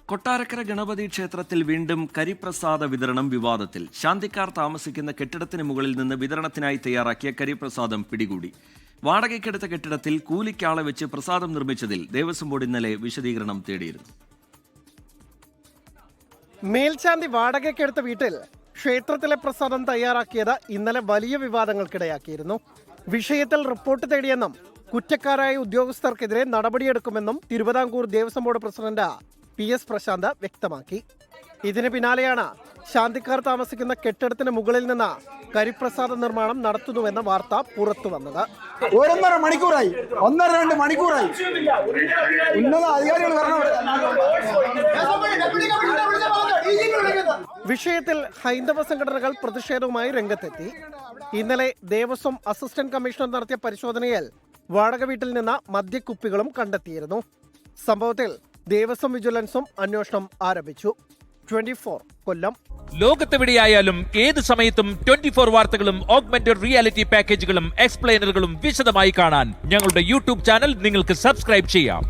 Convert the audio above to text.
കൊട്ടാരക്കര ഗണപതി ക്ഷേത്രത്തിൽ വീണ്ടും കരിപ്രസാദ വിതരണം വിവാദത്തിൽ. ശാന്തിക്കാർ താമസിക്കുന്ന കെട്ടിടത്തിന് മുകളിൽ നിന്ന് വിതരണത്തിനായി തയ്യാറാക്കിയ കരിപ്രസാദം പിടികൂടി. വാടകയ്ക്കെടുത്ത കെട്ടിടത്തിൽ കൂലിക്കാളെ വെച്ച് പ്രസാദം നിർമ്മിച്ചതിൽ ദേവസ്വം ബോർഡ് ഇന്നലെ വിശദീകരണം തേടിയിരുന്നു. മേൽശാന്തി വാടകയ്ക്കെടുത്ത വീട്ടിൽ ക്ഷേത്രത്തിലെ പ്രസാദം തയ്യാറാക്കിയത് ഇന്നലെ വലിയ വിവാദങ്ങൾക്കിടയാക്കിയിരുന്നു. വിഷയത്തിൽ റിപ്പോർട്ട് തേടിയെന്നും കുറ്റക്കാരായ ഉദ്യോഗസ്ഥർക്കെതിരെ നടപടിയെടുക്കുമെന്നും Thiruvithamkoor Devaswom board president PS Prasanth വ്യക്തമാക്കി. ഇതിന് പിന്നാലെയാണ് ശാന്തിക്കാർ താമസിക്കുന്ന കെട്ടിടത്തിന് മുകളിൽ നിന്ന് കരിപ്രസാദ നിർമ്മാണം നടത്തുന്നുവെന്ന വാർത്ത പുറത്തു വന്നത്. 1.5 മണിക്കൂറായി 1.5-2 മണിക്കൂറായി ഉന്നത അധികാരികൾ വിഷയത്തിൽ ഹൈന്ദവ സംഘടനകൾ പ്രതിഷേധവുമായി രംഗത്തെത്തി. ഇന്നലെ ദേവസ്വം അസിസ്റ്റന്റ് കമ്മീഷണർ നടത്തിയ പരിശോധനയിൽ വാടക വീട്ടിൽ നിന്ന് മദ്യക്കുപ്പികളും കണ്ടെത്തിയിരുന്നു. സംഭവത്തിൽ ദേവസ്വം വിജിലൻസും അന്വേഷണം ആരംഭിച്ചു. 24 കൊല്ലം. ലോകത്തെവിടെയായാലും ഏത് സമയത്തും 24 വാർത്തകളും ഓഗ്മെന്റഡ് റിയാലിറ്റി പാക്കേജുകളും എക്സ്പ്ലെയിനറുകളും വിശദമായി കാണാൻ ഞങ്ങളുടെ യൂട്യൂബ് ചാനൽ നിങ്ങൾക്ക് സബ്സ്ക്രൈബ് ചെയ്യാം.